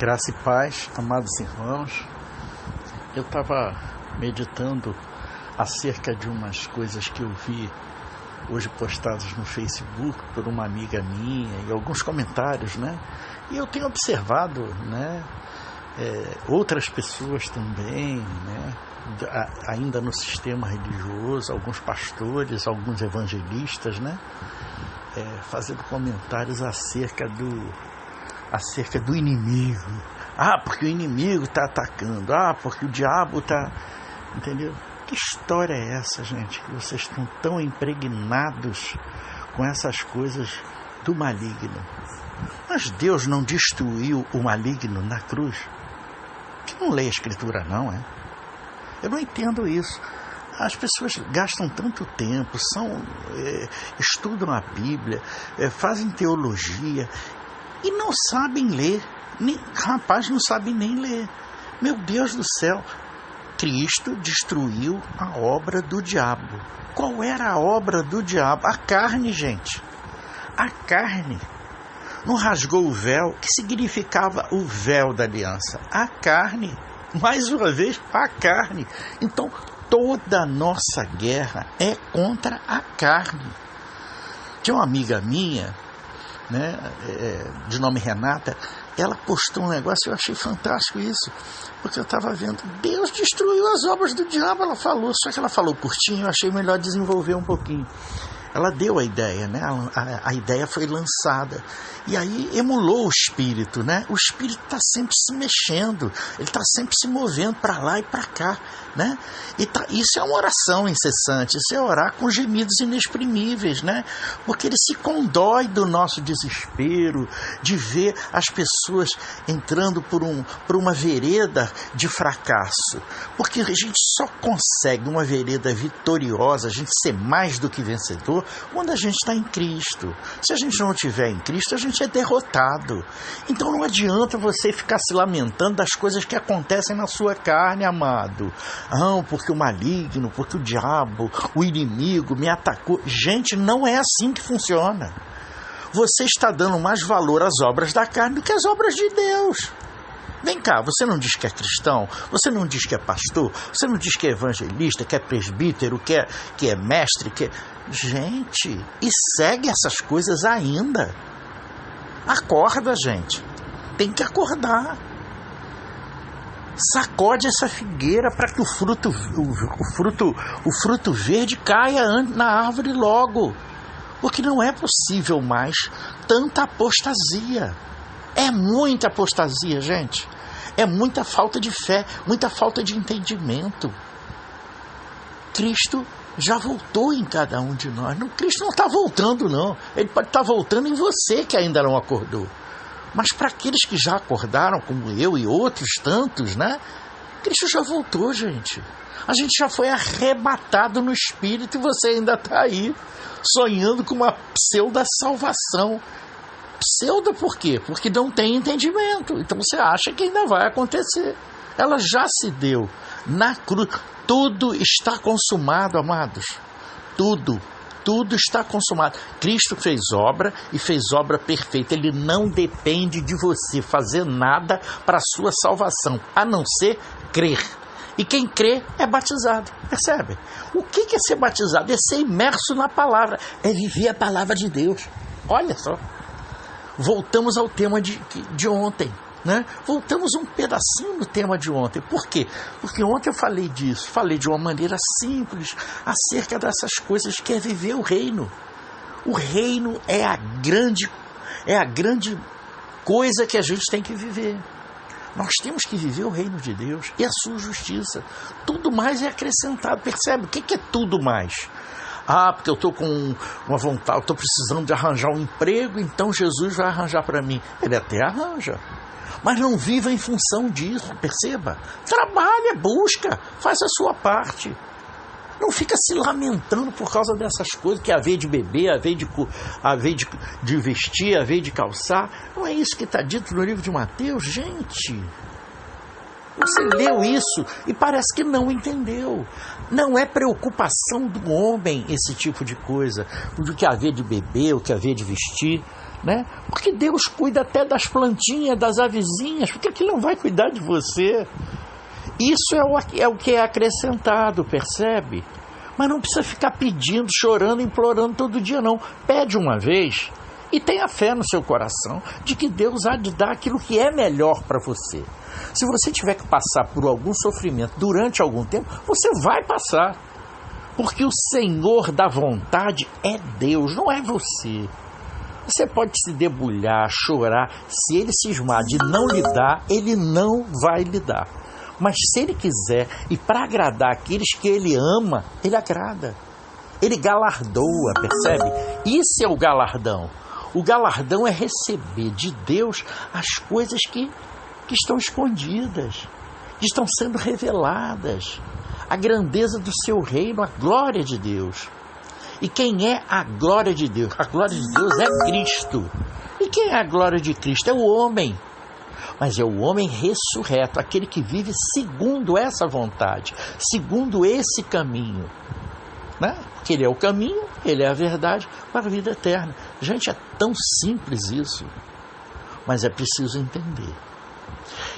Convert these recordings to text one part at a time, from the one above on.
Graça e paz, amados irmãos. Eu estava meditando acerca de umas coisas que eu vi hoje postadas no Facebook por uma amiga minha e alguns comentários, né? E eu tenho observado, né, outras pessoas também, né, ainda no sistema religioso, alguns pastores, alguns evangelistas, né, fazendo comentários acerca do inimigo. Porque o inimigo está atacando. Porque o diabo está... Entendeu? Que história é essa, gente? Que vocês estão tão impregnados com essas coisas do maligno. Mas Deus não destruiu o maligno na cruz? Que não lê a Escritura, não, é? Eu não entendo isso. As pessoas gastam tanto tempo, estudam a Bíblia, fazem teologia e não sabem ler. Rapaz, não sabem nem ler. Meu Deus do céu, Cristo destruiu a obra do diabo. Qual era a obra do diabo? A carne, gente. A carne. Não rasgou o véu, que significava o véu da aliança. A carne. Mais uma vez, a carne. Então, toda a nossa guerra é contra a carne. Tinha uma amiga minha, né, de nome Renata, ela postou um negócio, eu achei fantástico isso, porque eu estava vendo, Deus destruiu as obras do diabo, ela falou, só que ela falou curtinho, eu achei melhor desenvolver um pouquinho. Ela deu a ideia, né? A ideia foi lançada. E aí emulou o espírito, né? O espírito está sempre se mexendo, ele está sempre se movendo para lá e para cá, né? Isso é uma oração incessante, isso é orar com gemidos inexprimíveis, né? Porque ele se condói do nosso desespero, de ver as pessoas entrando por uma vereda de fracasso. Porque a gente só consegue uma vereda vitoriosa, a gente ser mais do que vencedor, quando a gente está em Cristo. Se a gente não estiver em Cristo, a gente é derrotado. Então não adianta você ficar se lamentando das coisas que acontecem na sua carne, amado. Porque o maligno, porque o diabo, o inimigo me atacou. Gente, não é assim que funciona. Você está dando mais valor às obras da carne do que às obras de Deus. Vem cá, você não diz que é cristão? Você não diz que é pastor? Você não diz que é evangelista, que é presbítero, que é mestre, que é... Gente, e segue essas coisas ainda. Acorda, gente. Tem que acordar. Sacode essa figueira para que o fruto verde caia na árvore logo. Porque não é possível mais tanta apostasia. É muita apostasia, gente. É muita falta de fé, muita falta de entendimento. Cristo já voltou em cada um de nós. Cristo não está voltando, não. Ele pode estar voltando em você que ainda não acordou. Mas para aqueles que já acordaram, como eu e outros tantos, né? Cristo já voltou, gente. A gente já foi arrebatado no Espírito e você ainda está aí, sonhando com uma pseudo-salvação. Pseudo por quê? Porque não tem entendimento. Então você acha que ainda vai acontecer. Ela já se deu na cruz. Tudo está consumado, amados. Tudo está consumado. Cristo fez obra e fez obra perfeita. Ele não depende de você fazer nada para a sua salvação, a não ser crer. E quem crê é batizado. Percebe? O que é ser batizado? É ser imerso na palavra. É viver a palavra de Deus. Olha só. Voltamos ao tema de ontem, né? Voltamos um pedacinho no tema de ontem. Por quê? Porque ontem eu falei disso, falei de uma maneira simples acerca dessas coisas que é viver o reino. O reino é a grande coisa que a gente tem que viver. Nós temos que viver o reino de Deus e a sua justiça. Tudo mais é acrescentado. Percebe? O que é tudo mais? Porque eu estou com uma vontade, estou precisando de arranjar um emprego, então Jesus vai arranjar para mim. Ele até arranja. Mas não viva em função disso, perceba? Trabalha, busca, faz a sua parte. Não fica se lamentando por causa dessas coisas, que é a vez de beber, a vez de vestir, a vez de calçar. Não é isso que está dito no livro de Mateus, gente. Você leu isso e parece que não entendeu. Não é preocupação do homem esse tipo de coisa, do que haver de beber, o que haver de vestir. né? Porque Deus cuida até das plantinhas, das avezinhas, porque que não vai cuidar de você? Isso é o que é acrescentado, percebe? Mas não precisa ficar pedindo, chorando, implorando todo dia, não. Pede uma vez e tenha fé no seu coração de que Deus há de dar aquilo que é melhor para você. Se você tiver que passar por algum sofrimento durante algum tempo, você vai passar. Porque o Senhor da vontade é Deus, não é você. Você pode se debulhar, chorar. Se Ele cismar de não lhe dar, Ele não vai lhe dar. Mas se Ele quiser, e para agradar aqueles que Ele ama, Ele agrada. Ele galardoa, percebe? Isso é o galardão. O galardão é receber de Deus as coisas que estão escondidas, que estão sendo reveladas. A grandeza do seu reino, a glória de Deus. E quem é a glória de Deus? A glória de Deus é Cristo. E quem é a glória de Cristo? É o homem. Mas é o homem ressurreto, aquele que vive segundo essa vontade, segundo esse caminho, né? Porque Ele é o caminho, Ele é a verdade para a vida eterna. Gente, é tão simples isso, mas é preciso entender.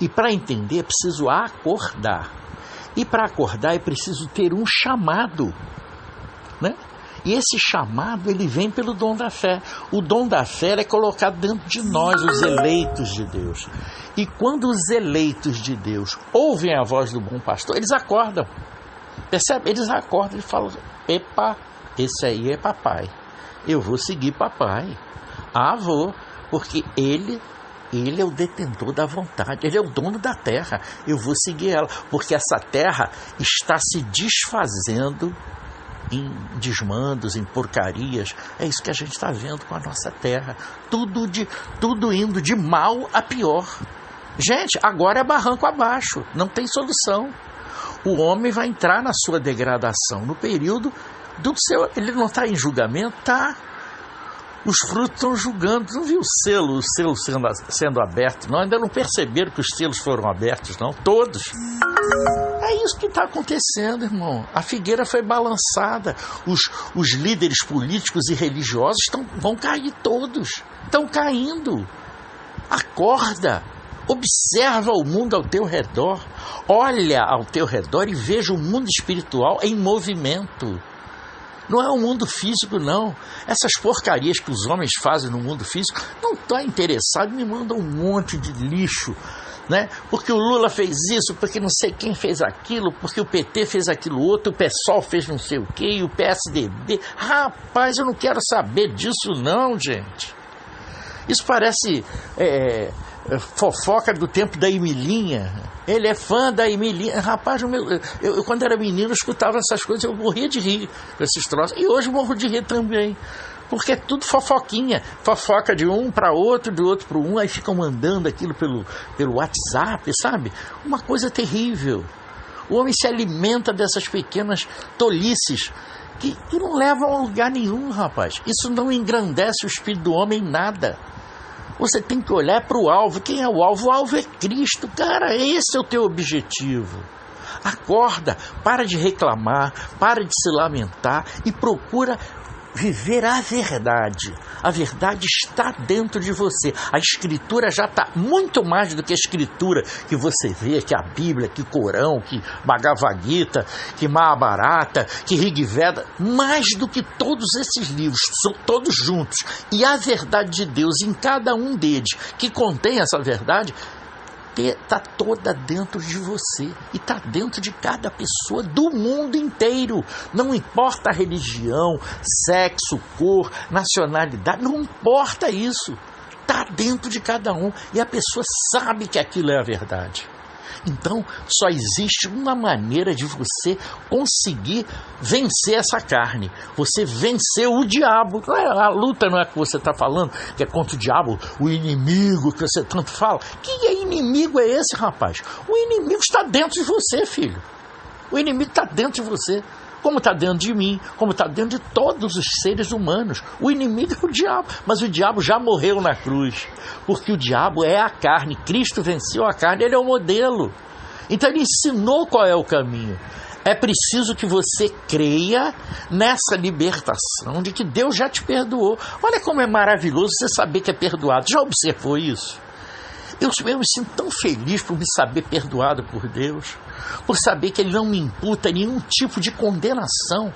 E para entender é preciso acordar. E para acordar é preciso ter um chamado, né? E esse chamado, ele vem pelo dom da fé. O dom da fé é colocado dentro de nós, os eleitos de Deus. E quando os eleitos de Deus ouvem a voz do bom pastor, eles acordam. Percebe? Eles acordam e falam: epa, esse aí é papai. Eu vou seguir papai. Ah, vou, porque ele é o detentor da vontade, ele é o dono da terra. Eu vou seguir ela, porque essa terra está se desfazendo em desmandos, em porcarias. É isso que a gente está vendo com a nossa terra. Tudo indo de mal a pior. Gente, agora é barranco abaixo, não tem solução. O homem vai entrar na sua degradação no período do seu... Ele não está em julgamento, está... Os frutos estão julgando. Não viu o selo sendo aberto, não? Ainda não perceberam que os selos foram abertos, não? Todos. É isso que está acontecendo, irmão. A figueira foi balançada. Os líderes políticos e religiosos vão cair todos. Estão caindo. Acorda. Observa o mundo ao teu redor. Olha ao teu redor e veja o mundo espiritual em movimento. Não é o mundo físico, não. Essas porcarias que os homens fazem no mundo físico, não está interessado, me mandam um monte de lixo, né? Porque o Lula fez isso, porque não sei quem fez aquilo, porque o PT fez aquilo outro, o PSOL fez não sei o quê, e o PSDB. Rapaz, eu não quero saber disso não, gente. Isso parece fofoca do tempo da Emilinha. Ele é fã da Emilinha. Rapaz, eu quando era menino, eu escutava essas coisas, eu morria de rir com esses troços. E hoje morro de rir também. Porque é tudo fofoquinha. Fofoca de um para outro, de outro para um. Aí ficam mandando aquilo pelo WhatsApp, sabe? Uma coisa terrível. O homem se alimenta dessas pequenas tolices que não levam a lugar nenhum, rapaz. Isso não engrandece o espírito do homem em nada. Você tem que olhar para o alvo. Quem é o alvo? O alvo é Cristo. Cara, esse é o teu objetivo. Acorda, para de reclamar, para de se lamentar e procura viver a verdade. A verdade está dentro de você. A Escritura já está muito mais do que a Escritura que você vê, que a Bíblia, que Corão, que Bhagavad Gita, que Mahabharata, que Rig Veda. Mais do que todos esses livros, são todos juntos. E a verdade de Deus em cada um deles, que contém essa verdade, está toda dentro de você e está dentro de cada pessoa do mundo inteiro. Não importa a religião, sexo, cor, nacionalidade, não importa isso. Está dentro de cada um e a pessoa sabe que aquilo é a verdade. Então, só existe uma maneira de você conseguir vencer essa carne. Você venceu o diabo. A luta não é que você está falando, que é contra o diabo, o inimigo que você tanto fala. Que inimigo é esse, rapaz? O inimigo está dentro de você, filho. O inimigo está dentro de você. Como está dentro de mim, como está dentro de todos os seres humanos. O inimigo é o diabo, mas o diabo já morreu na cruz, porque o diabo é a carne. Cristo venceu a carne, ele é o modelo. Então ele ensinou qual é o caminho. É preciso que você creia nessa libertação de que Deus já te perdoou. Olha como é maravilhoso você saber que é perdoado. Já observou isso? Eu me sinto tão feliz por me saber perdoado por Deus, por saber que Ele não me imputa nenhum tipo de condenação.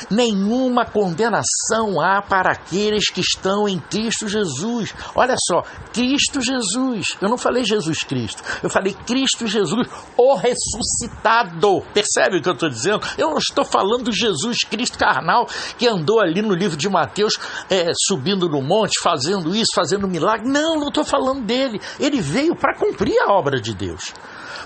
Nenhuma condenação há para aqueles que estão em Cristo Jesus. Olha só, Cristo Jesus. Eu não falei Jesus Cristo, eu falei Cristo Jesus, o ressuscitado. Percebe o que eu estou dizendo? Eu não estou falando do Jesus Cristo carnal que andou ali no livro de Mateus, subindo no monte, fazendo isso, fazendo milagre. Não estou falando dele. Ele veio para cumprir a obra de Deus.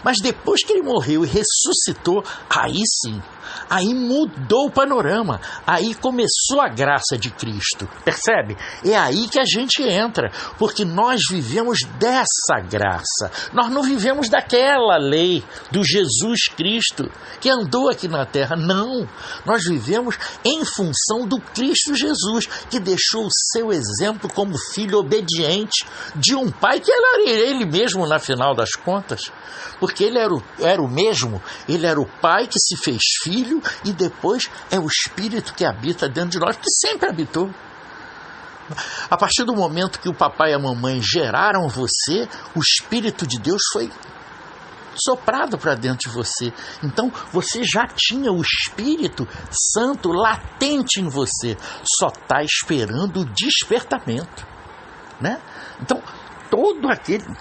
Mas depois que ele morreu e ressuscitou, aí sim, aí mudou o panorama, aí começou a graça de Cristo, percebe? É aí que a gente entra, porque nós vivemos dessa graça, nós não vivemos daquela lei do Jesus Cristo que andou aqui na terra, não, nós vivemos em função do Cristo Jesus, que deixou o seu exemplo como filho obediente de um pai que era ele mesmo na final das contas, porque ele era o mesmo, ele era o pai que se fez filho e depois é o Espírito que habita dentro de nós, que sempre habitou. A partir do momento que o papai e a mamãe geraram você, o Espírito de Deus foi soprado para dentro de você. Então você já tinha o Espírito Santo latente em você, só está esperando o despertamento, né? Então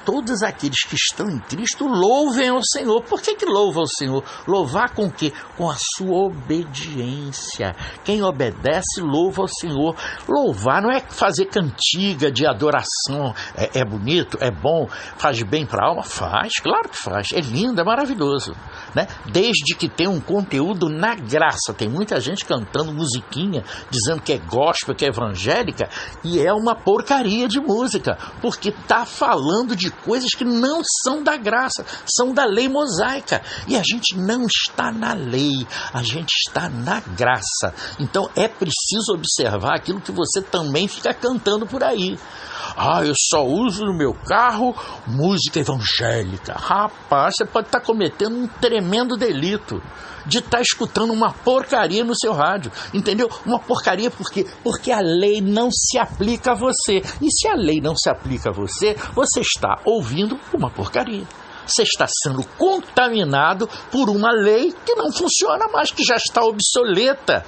todos aqueles que estão em Cristo louvem ao Senhor. Por que louva ao Senhor? Louvar com o quê? Com a sua obediência. Quem obedece, louva ao Senhor. Louvar não é fazer cantiga de adoração. É bonito, é bom, faz bem para a alma? Faz, claro que faz. É lindo, é maravilhoso, né? Desde que tenha um conteúdo na graça. Tem muita gente cantando musiquinha, dizendo que é gospel, que é evangélica, e é uma porcaria de música, porque está falando de coisas que não são da graça, são da lei mosaica. E a gente não está na lei, a gente está na graça. Então é preciso observar aquilo que você também fica cantando por aí. Eu só uso no meu carro música evangélica. Rapaz, você pode estar cometendo um tremendo delito de estar escutando uma porcaria no seu rádio, entendeu? Uma porcaria por quê? Porque a lei não se aplica a você. E se a lei não se aplica a você, você está ouvindo uma porcaria. Você está sendo contaminado por uma lei que não funciona mais, que já está obsoleta.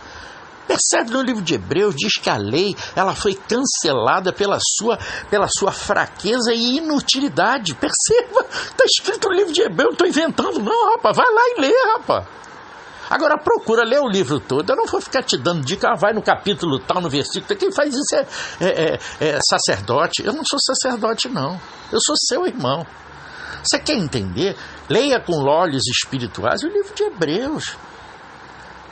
Percebe, no livro de Hebreus, diz que a lei ela foi cancelada pela sua fraqueza e inutilidade. Perceba, está escrito no livro de Hebreus, não estou inventando não, rapaz. Vai lá e lê, rapaz. Agora procura ler o livro todo. Eu não vou ficar te dando dica, vai no capítulo tal, no versículo. Quem faz isso é sacerdote. Eu não sou sacerdote, não. Eu sou seu irmão. Você quer entender? Leia com olhos espirituais o livro de Hebreus.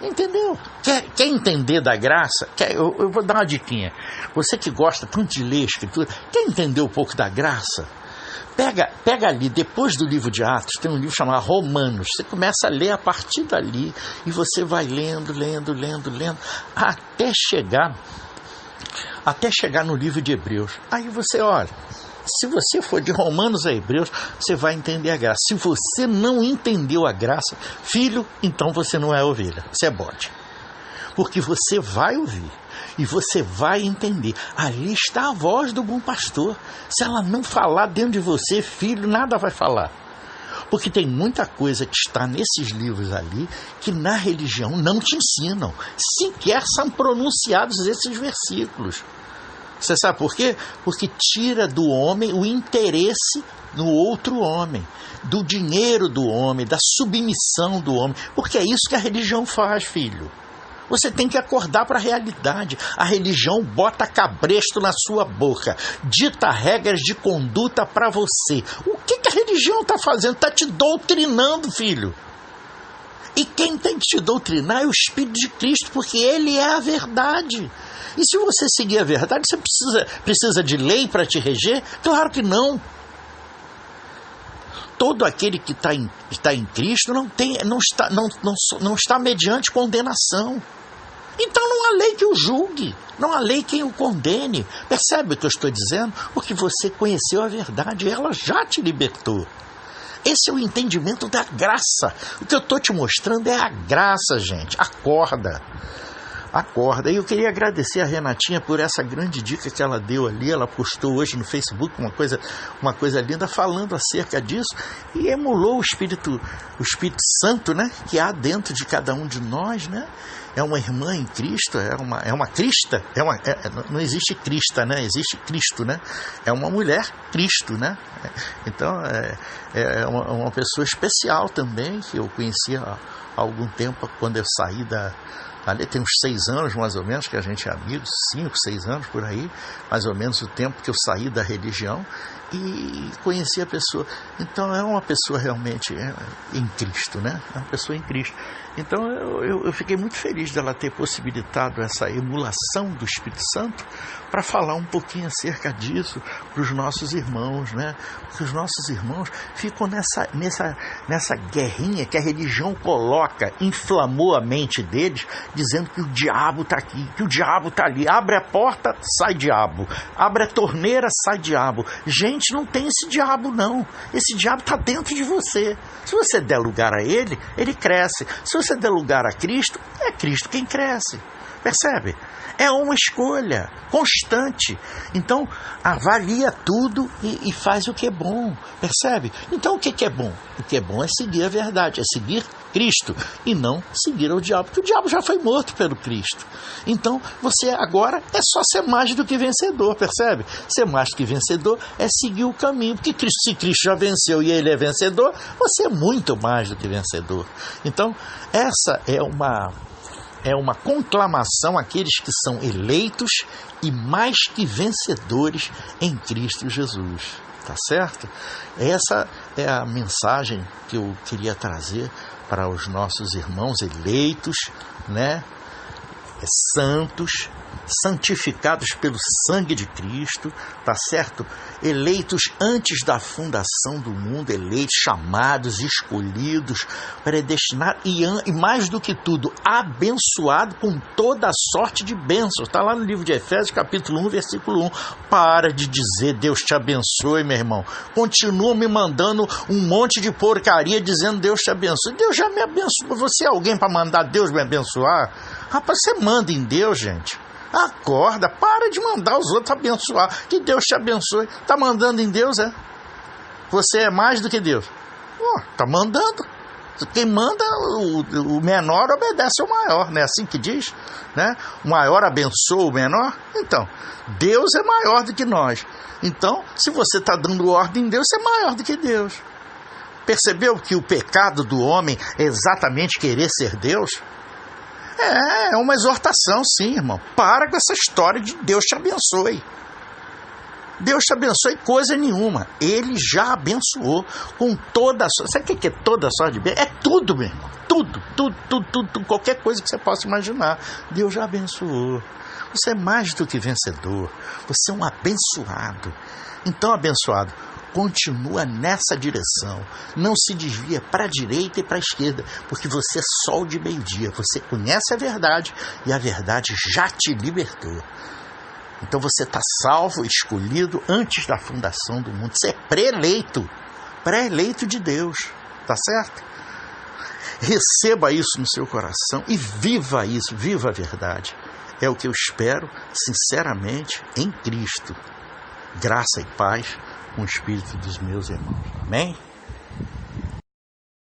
Entendeu? Quer entender da graça? Eu vou dar uma diquinha. Você que gosta tanto de ler escritura, quer entender um pouco da graça? Pega ali, depois do livro de Atos, tem um livro chamado Romanos. Você começa a ler a partir dali e você vai lendo, até chegar no livro de Hebreus. Aí você olha, se você for de Romanos a Hebreus, você vai entender a graça. Se você não entendeu a graça, filho, então você não é ovelha, você é bode. Porque você vai ouvir e você vai entender. Ali está a voz do bom pastor. Se ela não falar dentro de você, filho, nada vai falar. Porque tem muita coisa que está nesses livros ali que na religião não te ensinam. Sequer são pronunciados esses versículos. Você sabe por quê? Porque tira do homem o interesse no outro homem, do dinheiro do homem, da submissão do homem. Porque é isso que a religião faz, filho. Você tem que acordar para a realidade. A religião bota cabresto na sua boca, dita regras de conduta para você. O que a religião está fazendo? Está te doutrinando, filho. E quem tem que te doutrinar é o Espírito de Cristo, porque Ele é a verdade. E se você seguir a verdade, você precisa de lei para te reger? Claro que não. Todo aquele que está em Cristo não está mediante condenação. Então não há lei que o julgue, não há lei que o condene. Percebe o que eu estou dizendo? Porque você conheceu a verdade e ela já te libertou. Esse é o entendimento da graça. O que eu estou te mostrando é a graça, gente. Acorda. E eu queria agradecer a Renatinha por essa grande dica que ela deu ali. Ela postou hoje no Facebook uma coisa linda falando acerca disso e emulou o Espírito Santo, né, que há dentro de cada um de nós, né? É uma irmã em Cristo, é uma crista, não existe crista, né? Existe Cristo, né? É uma mulher Cristo, né? Então é uma pessoa especial também, que eu conheci há algum tempo, quando eu saí ali tem uns 6 anos mais ou menos que a gente é amigo, 5, 6 anos por aí, mais ou menos o tempo que eu saí da religião e conheci a pessoa. Então é uma pessoa realmente em Cristo, né? É uma pessoa em Cristo. Então eu fiquei muito feliz dela ter possibilitado essa emulação do Espírito Santo para falar um pouquinho acerca disso para os nossos irmãos, né? Porque os nossos irmãos ficam nessa guerrinha que a religião coloca, inflamou a mente deles, dizendo que o diabo está aqui, que o diabo está ali. Abre a porta, sai diabo. Abre a torneira, sai diabo. Gente, não tem esse diabo, não. Esse diabo está dentro de você. Se você der lugar a ele, ele cresce. Se você der lugar a Cristo, é Cristo quem cresce. Percebe? É uma escolha constante. Então, avalia tudo e faz o que é bom. Percebe? Então, o que é bom? O que é bom é seguir a verdade, é seguir Cristo e não seguir o diabo, porque o diabo já foi morto pelo Cristo. Então, você agora é só ser mais do que vencedor, percebe? Ser mais do que vencedor é seguir o caminho, porque se Cristo já venceu e ele é vencedor, você é muito mais do que vencedor. Então, essa é uma conclamação àqueles que são eleitos e mais que vencedores em Cristo Jesus. Tá certo? Essa é a mensagem que eu queria trazer para os nossos irmãos eleitos, né? Santos, santificados pelo sangue de Cristo, tá certo? Eleitos antes da fundação do mundo, eleitos, chamados, escolhidos, predestinados e mais do que tudo, abençoado com toda a sorte de bênçãos. Está lá no livro de Efésios, capítulo 1, versículo 1. Para de dizer Deus te abençoe, meu irmão. Continua me mandando um monte de porcaria dizendo Deus te abençoe. Deus já me abençoou. Você é alguém para mandar Deus me abençoar? Rapaz, você manda em Deus, gente. Acorda, para de mandar os outros abençoar. Que Deus te abençoe. Está mandando em Deus, é? Você é mais do que Deus. Está mandando. Quem manda, o menor obedece ao maior, não é assim que diz? Né? O maior abençoa o menor. Então, Deus é maior do que nós. Então, se você está dando ordem em Deus, você é maior do que Deus. Percebeu que o pecado do homem é exatamente querer ser Deus? É uma exortação, sim, irmão. Para com essa história de Deus te abençoe. Deus te abençoe coisa nenhuma. Ele já abençoou com toda a sorte. Sabe o que é toda a sorte de bem? É tudo, meu irmão. Tudo. Qualquer coisa que você possa imaginar. Deus já abençoou. Você é mais do que vencedor. Você é um abençoado. Então, abençoado, continua nessa direção, não se desvia para a direita e para a esquerda, porque você é sol de meio-dia, você conhece a verdade e a verdade já te libertou. Então você está salvo, escolhido antes da fundação do mundo, você é pré-eleito de Deus, tá certo? Receba isso no seu coração e viva isso, viva a verdade. É o que eu espero, sinceramente, em Cristo. Graça e paz com o espírito dos meus irmãos. Amém?